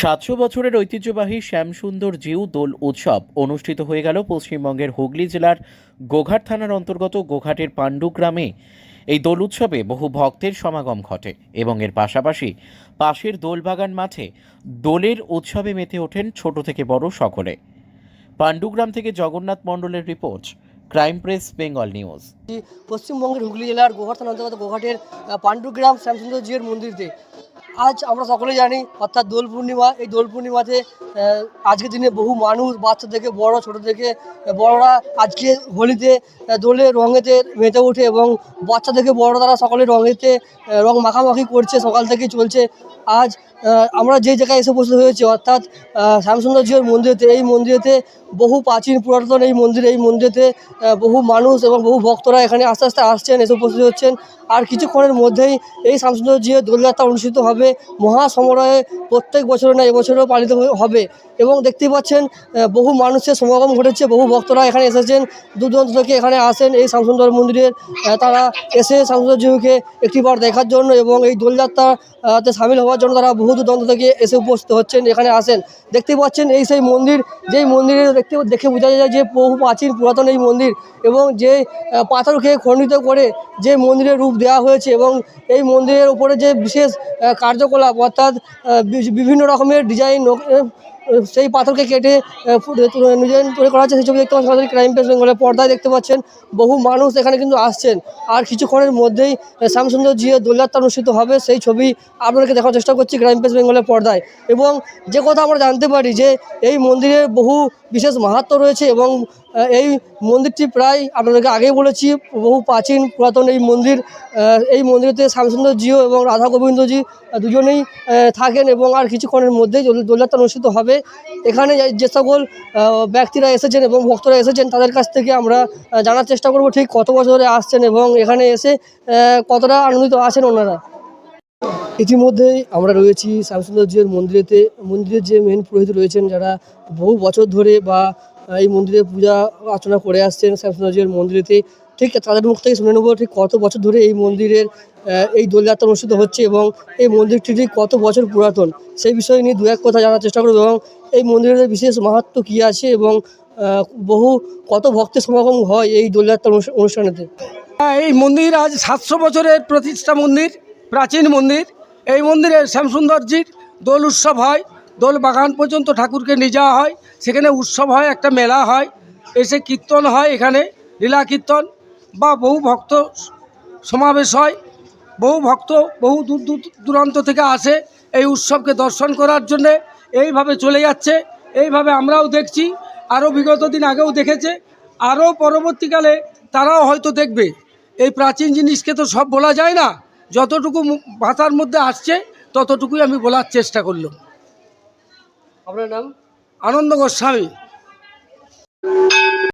700 বছরের ঐতিহ্যবাহী শ্যামসুন্দর জিউ দোল উৎসব অনুষ্ঠিত হয়ে গেল পশ্চিমবঙ্গের হুগলি জেলার গোঘাট থানার অন্তর্গত গোঘাটের পাণ্ডু গ্রামে। এই দোল উৎসবে বহু ভক্তের সমাগম ঘটে এবং এর পাশাপাশি পাশের দোলবাগান মাঠে দোলের উৎসবে মেতে ওঠেন ছোট থেকে বড় সকলে। পাণ্ডুগ্রাম থেকে জগন্নাথ মণ্ডলের report, crime press Bengal news. পশ্চিমবঙ্গের হুগলি জেলার গোঘাট থানার অন্তর্গত গোঘাটের পাণ্ডুগ্রাম শ্যামসুন্দর জিউর মন্দিরতে আজ আমরা সকলেই জানি অর্থাৎ দোল পূর্ণিমা। এই দোল পূর্ণিমাতে আজকের দিনে বহু মানুষ, বাচ্চা থেকে বড়, ছোট থেকে বড়রা আজকে হোলিতে দোলে রঙেতে মেতে ওঠে এবং বাচ্চা থেকে বড় তারা সকলে রঙেতে রং মাখামাখি করছে, সকাল থেকেই চলছে। আজ আমরা যে জায়গায় এসে উপস্থিত হয়েছি অর্থাৎ শ্যামসুন্দর জিউর মন্দিরেতে, এই মন্দিরেতে বহু প্রাচীন পুরাতন এই মন্দিরেতে বহু মানুষ এবং বহু ভক্তরা এখানে আস্তে আস্তে আসছেন, এসে উপস্থিত হচ্ছেন। আর কিছুক্ষণের মধ্যেই এই শ্যামসুন্দর জিউর দোলযাত্রা অনুষ্ঠিত হবে মহাসমারোহে। প্রত্যেক বছরে না, এবছরেও পালিত হবে এবং দেখতেই পাচ্ছেন বহু মানুষের সমাগম ঘটেছে, বহু ভক্তরা এখানে এসেছেন, দূর দূরান্ত থেকে এখানে আসেন এই শ্যামসুন্দর মন্দিরের। তারা এসে শ্যামসুন্দর জিউকে একটিবার দেখার জন্য এবং এই দোলযাত্রাতে সামিল হওয়ার জন্য তারা বহু দূর দূরান্ত থেকে এসে উপস্থিত হচ্ছেন, এখানে আসেন। দেখতেই পাচ্ছেন এই সেই মন্দির, যেই মন্দিরে দেখে বোঝা যায় যে বহু প্রাচীন পুরাতন এই মন্দির এবং যে পাথরকে খণ্ডিত করে যে মন্দিরের রূপ দেওয়া হয়েছে এবং এই মন্দিরের উপরে যে বিশেষ কার্যকলাপ অর্থাৎ বিভিন্ন রকমের ডিজাইন, সেই পাথরকে কেটে ডিজাইন তৈরি করা হচ্ছে। সেই ছবি দেখতে পাচ্ছেন ক্রাইম প্রেস বেঙ্গলের পর্দায় দেখতে পাচ্ছেন। বহু মানুষ এখানে কিন্তু আসছেন। আর কিছুক্ষণের মধ্যেই শ্যামসুন্দর জিউর দোলযাত্রা অনুষ্ঠিত হবে, সেই ছবি আপনাদেরকে দেখার চেষ্টা করছি ক্রাইম প্রেস বেঙ্গলের পর্দায়। এবং যে কথা আমরা জানতে পারি যে এই মন্দিরের বহু বিশেষ মাহাত্ম্য রয়েছে এবং এই মন্দিরটি প্রায় আপনাদেরকে আগেই বলেছি বহু প্রাচীন পুরাতন এই মন্দির। এই মন্দিরেতে শ্যামসুন্দর জিউ এবং রাধা গোবিন্দজি দুজনেই থাকেন এবং আর কিছুক্ষণের মধ্যেই দোলযাত্রা অনুষ্ঠিত হবে। এখানে যে সকল ব্যক্তিরা এসেছেন এবং ভক্তরা এসেছেন তাদের কাছ থেকে আমরা জানার চেষ্টা করব ঠিক কত বছর ধরে আসছেন এবং এখানে এসে কতটা আনন্দিত আছেন ওনারা। ইতিমধ্যেই আমরা রয়েছি শ্যামসুন্দর জিউর মন্দিরেতে। মন্দিরের যে মেন পুরোহিত রয়েছেন, যারা বহু বছর ধরে বা এই মন্দিরে পূজা অর্চনা করে আসছেন শ্যামসুন্দর জিউর মন্দিরেতে, ঠিক তাদের মুখ থেকে শুনে নেব ঠিক কত বছর ধরে এই মন্দিরের এই দোলযাত্রা অনুষ্ঠিত হচ্ছে এবং এই মন্দিরটি ঠিক কত বছর পুরাতন, সেই বিষয় নিয়ে দু এক কথা জানার চেষ্টা করব এবং এই মন্দিরের বিশেষ মাহাত্ম্য কী আছে এবং কত ভক্তের সমাগম হয় এই দোলযাত্রা অনুষ্ঠানেতে। এই মন্দির আজ 700 বছরের প্রতিষ্ঠা মন্দির, প্রাচীন মন্দির। এই মন্দিরে শ্যামসুন্দরজির দোল উৎসব হয়, দোল বাগান পর্যন্ত ঠাকুরকে নিয়ে যাওয়া হয়, সেখানে উৎসব হয়, একটা মেলা হয়, এসে কীর্তন হয়, এখানে লীলা কীর্তন বা বহু ভক্ত সমাবেশ হয়। বহু ভক্ত বহু দূর দূরান্ত থেকে আসে এই উৎসবকে দর্শন করার জন্যে। এইভাবে চলে যাচ্ছে, এইভাবে আমরাও দেখছি, আরও বিগত দিন আগেও দেখেছে, আরও পরবর্তীকালে তারাও হয়তো দেখবে। এই প্রাচীন জিনিসকে তো সব বলা যায় না, যতটুকু ভাষার মধ্যে আসছে ততটুকুই আমি বলার চেষ্টা করলাম। আপনার নাম? আনন্দ গোস্বামী।